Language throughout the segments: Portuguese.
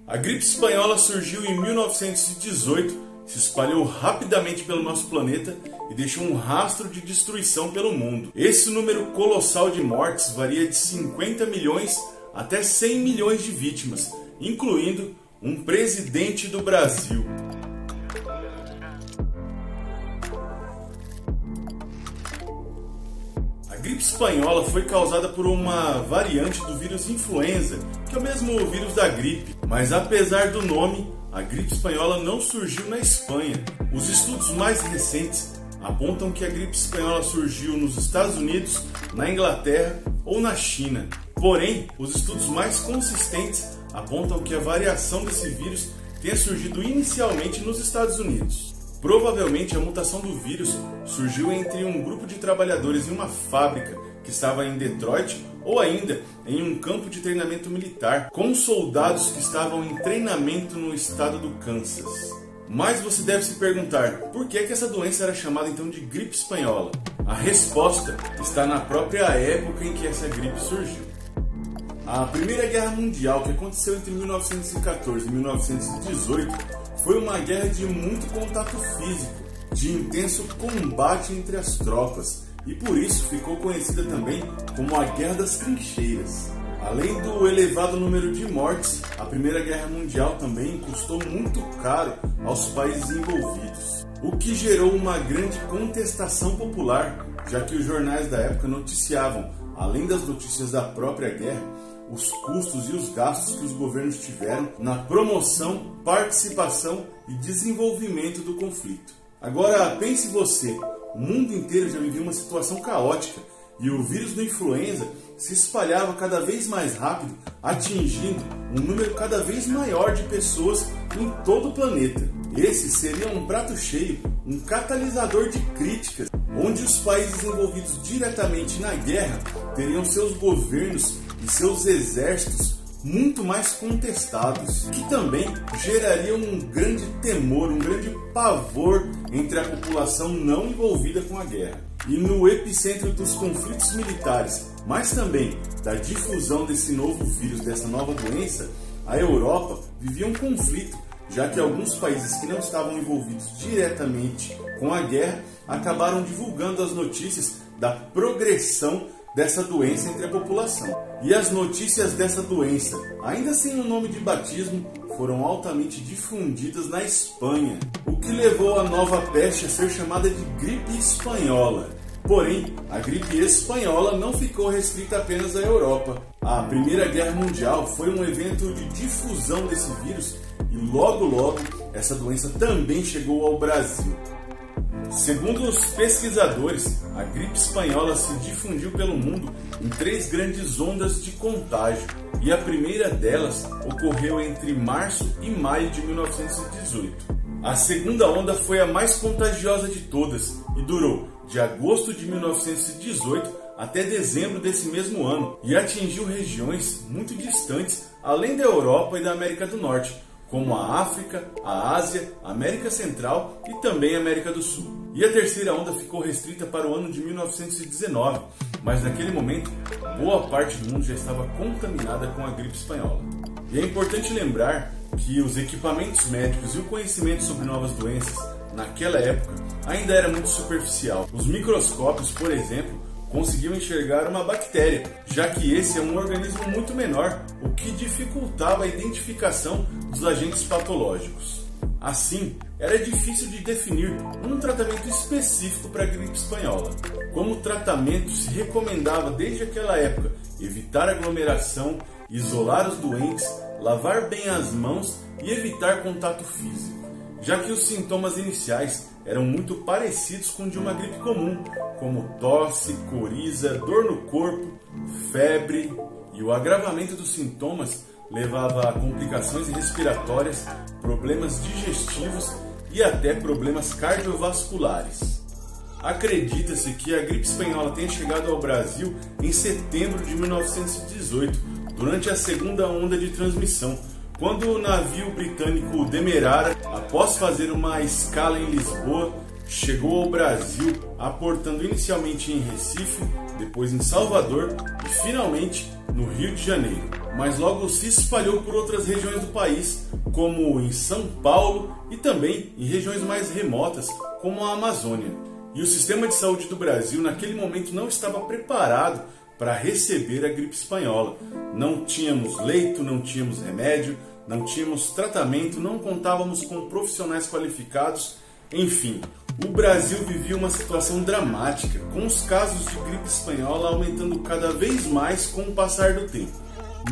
A gripe espanhola surgiu em 1918, se espalhou rapidamente pelo nosso planeta e deixou um rastro de destruição pelo mundo. Esse número colossal de mortes varia de 50 milhões até 100 milhões de vítimas, incluindo um presidente do Brasil. A gripe espanhola foi causada por uma variante do vírus influenza, que é o mesmo vírus da gripe, mas apesar do nome, a gripe espanhola não surgiu na Espanha. Os estudos mais recentes apontam que a gripe espanhola surgiu nos Estados Unidos, na Inglaterra ou na China. Porém, os estudos mais consistentes apontam que a variação desse vírus tenha surgido inicialmente nos Estados Unidos. Provavelmente a mutação do vírus surgiu entre um grupo de trabalhadores em uma fábrica que estava em Detroit ou ainda em um campo de treinamento militar, com soldados que estavam em treinamento no estado do Kansas. Mas você deve se perguntar, por que essa doença era chamada então de gripe espanhola? A resposta está na própria época em que essa gripe surgiu. A Primeira Guerra Mundial, que aconteceu entre 1914 e 1918, foi uma guerra de muito contato físico, de intenso combate entre as tropas, e por isso ficou conhecida também como a Guerra das Trincheiras. Além do elevado número de mortes, a Primeira Guerra Mundial também custou muito caro aos países envolvidos, o que gerou uma grande contestação popular, já que os jornais da época noticiavam, além das notícias da própria guerra, os custos e os gastos que os governos tiveram na promoção, participação e desenvolvimento do conflito. Agora pense você, o mundo inteiro já vivia uma situação caótica e o vírus da influenza se espalhava cada vez mais rápido, atingindo um número cada vez maior de pessoas em todo o planeta. Esse seria um prato cheio, um catalisador de críticas, onde os países envolvidos diretamente na guerra teriam seus governos e seus exércitos muito mais contestados, que também geraria um grande temor, um grande pavor entre a população não envolvida com a guerra. E no epicentro dos conflitos militares, mas também da difusão desse novo vírus, dessa nova doença, a Europa vivia um conflito, já que alguns países que não estavam envolvidos diretamente com a guerra acabaram divulgando as notícias da progressão dessa doença entre a população. E as notícias dessa doença, ainda sem o nome de batismo, foram altamente difundidas na Espanha, o que levou a nova peste a ser chamada de gripe espanhola. Porém, a gripe espanhola não ficou restrita apenas à Europa. A Primeira Guerra Mundial foi um evento de difusão desse vírus e logo essa doença também chegou ao Brasil. Segundo os pesquisadores, a gripe espanhola se difundiu pelo mundo em 3 grandes ondas de contágio, e a primeira delas ocorreu entre março e maio de 1918. A segunda onda foi a mais contagiosa de todas e durou de agosto de 1918 até dezembro desse mesmo ano, e atingiu regiões muito distantes além da Europa e da América do Norte, como a África, a Ásia, a América Central e também a América do Sul. E a terceira onda ficou restrita para o ano de 1919, mas naquele momento, boa parte do mundo já estava contaminada com a gripe espanhola. E é importante lembrar que os equipamentos médicos e o conhecimento sobre novas doenças, naquela época, ainda era muito superficial. Os microscópios, por exemplo, conseguiam enxergar uma bactéria, já que esse é um organismo muito menor, o que dificultava a identificação dos agentes patológicos. Assim, era difícil de definir um tratamento específico para a gripe espanhola. Como tratamento, se recomendava desde aquela época evitar aglomeração, isolar os doentes, lavar bem as mãos e evitar contato físico, já que os sintomas iniciais eram muito parecidos com de uma gripe comum, como tosse, coriza, dor no corpo, febre, e o agravamento dos sintomas levava a complicações respiratórias, problemas digestivos e até problemas cardiovasculares. Acredita-se que a gripe espanhola tenha chegado ao Brasil em setembro de 1918, durante a segunda onda de transmissão, quando o navio britânico Demerara, após fazer uma escala em Lisboa, chegou ao Brasil, aportando inicialmente em Recife, depois em Salvador e finalmente no Rio de Janeiro. Mas logo se espalhou por outras regiões do país, como em São Paulo e também em regiões mais remotas, como a Amazônia. E o sistema de saúde do Brasil naquele momento não estava preparado para receber a gripe espanhola. Não tínhamos leito, não tínhamos remédio, não tínhamos tratamento, não contávamos com profissionais qualificados, enfim. O Brasil vivia uma situação dramática, com os casos de gripe espanhola aumentando cada vez mais com o passar do tempo.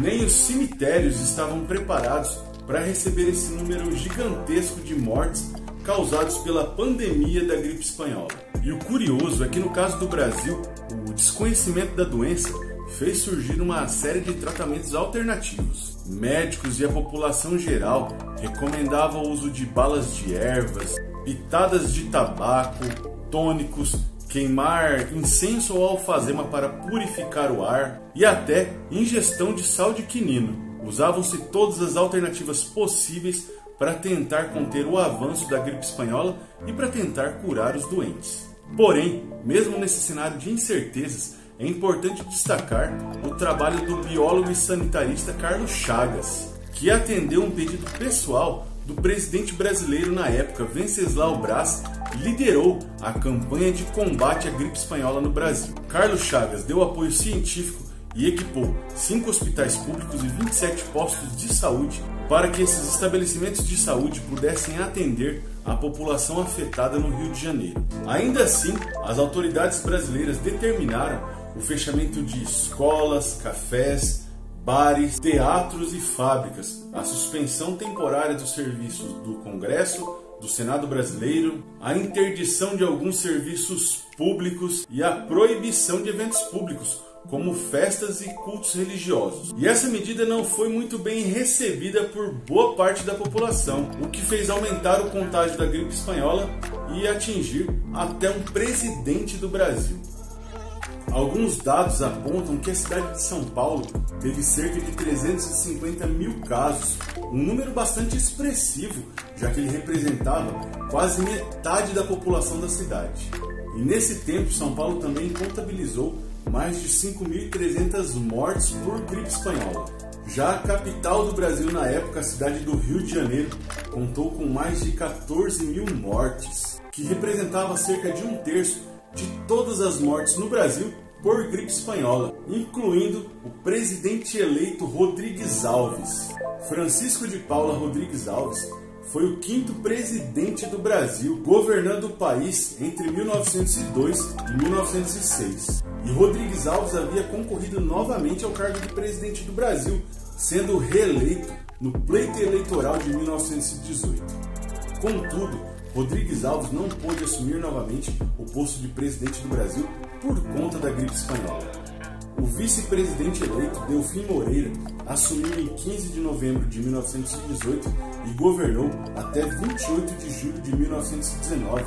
Nem os cemitérios estavam preparados para receber esse número gigantesco de mortes causados pela pandemia da gripe espanhola. E o curioso é que no caso do Brasil, o desconhecimento da doença fez surgir uma série de tratamentos alternativos. Médicos e a população geral recomendavam o uso de balas de ervas, pitadas de tabaco, tônicos, queimar incenso ou alfazema para purificar o ar e até ingestão de sal de quinino. Usavam-se todas as alternativas possíveis para tentar conter o avanço da gripe espanhola e para tentar curar os doentes. Porém, mesmo nesse cenário de incertezas, é importante destacar o trabalho do biólogo e sanitarista Carlos Chagas, que atendeu um pedido pessoal do presidente brasileiro na época, Venceslau Braz, e liderou a campanha de combate à gripe espanhola no Brasil. Carlos Chagas deu apoio científico e equipou 5 hospitais públicos e 27 postos de saúde para que esses estabelecimentos de saúde pudessem atender a população afetada no Rio de Janeiro. Ainda assim, as autoridades brasileiras determinaram o fechamento de escolas, cafés, bares, teatros e fábricas, a suspensão temporária dos serviços do Congresso, do Senado brasileiro, a interdição de alguns serviços públicos e a proibição de eventos públicos, como festas e cultos religiosos. E essa medida não foi muito bem recebida por boa parte da população, o que fez aumentar o contágio da gripe espanhola e atingir até um presidente do Brasil. Alguns dados apontam que a cidade de São Paulo teve cerca de 350 mil casos, um número bastante expressivo, já que ele representava quase metade da população da cidade. E nesse tempo, São Paulo também contabilizou mais de 5.300 mortes por gripe espanhola. Já a capital do Brasil na época, a cidade do Rio de Janeiro, contou com mais de 14 mil mortes, que representava cerca de 1/3 de todas as mortes no Brasil por gripe espanhola, incluindo o presidente eleito Rodrigues Alves. Francisco de Paula Rodrigues Alves foi o 5º presidente do Brasil, governando o país entre 1902 e 1906. E Rodrigues Alves havia concorrido novamente ao cargo de presidente do Brasil, sendo reeleito no pleito eleitoral de 1918. Contudo, Rodrigues Alves não pôde assumir novamente o posto de presidente do Brasil por conta da gripe espanhola. O vice-presidente eleito, Delfim Moreira, assumiu em 15 de novembro de 1918 e governou até 28 de julho de 1919,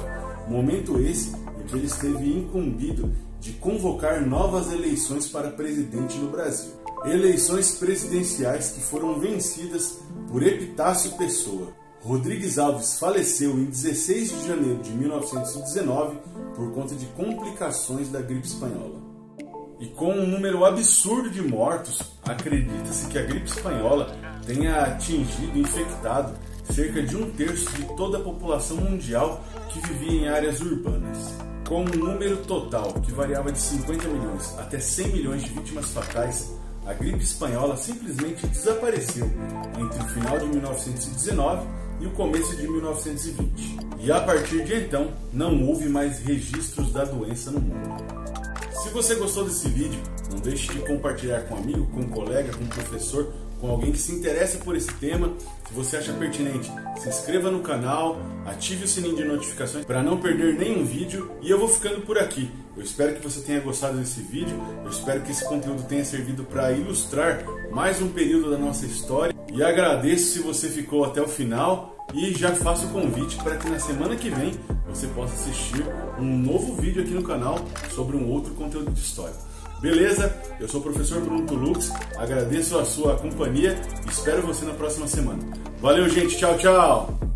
momento esse em que ele esteve incumbido de convocar novas eleições para presidente no Brasil. Eleições presidenciais que foram vencidas por Epitácio Pessoa. Rodrigues Alves faleceu em 16 de janeiro de 1919 por conta de complicações da gripe espanhola. E com um número absurdo de mortos, acredita-se que a gripe espanhola tenha atingido e infectado cerca de 1/3 de toda a população mundial que vivia em áreas urbanas. Com um número total que variava de 50 milhões até 100 milhões de vítimas fatais, a gripe espanhola simplesmente desapareceu entre o final de 1919 e o começo de 1920. E a partir de então, não houve mais registros da doença no mundo. Se você gostou desse vídeo, não deixe de compartilhar com um amigo, com um colega, com um professor, com alguém que se interessa por esse tema. Se você acha pertinente, se inscreva no canal, ative o sininho de notificações para não perder nenhum vídeo. E eu vou ficando por aqui. Eu espero que você tenha gostado desse vídeo, eu espero que esse conteúdo tenha servido para ilustrar mais um período da nossa história. E agradeço se você ficou até o final e já faço o convite para que na semana que vem você possa assistir um novo vídeo aqui no canal sobre um outro conteúdo de história. Beleza? Eu sou o professor Bruno Tulux, agradeço a sua companhia e espero você na próxima semana. Valeu, gente! Tchau, tchau!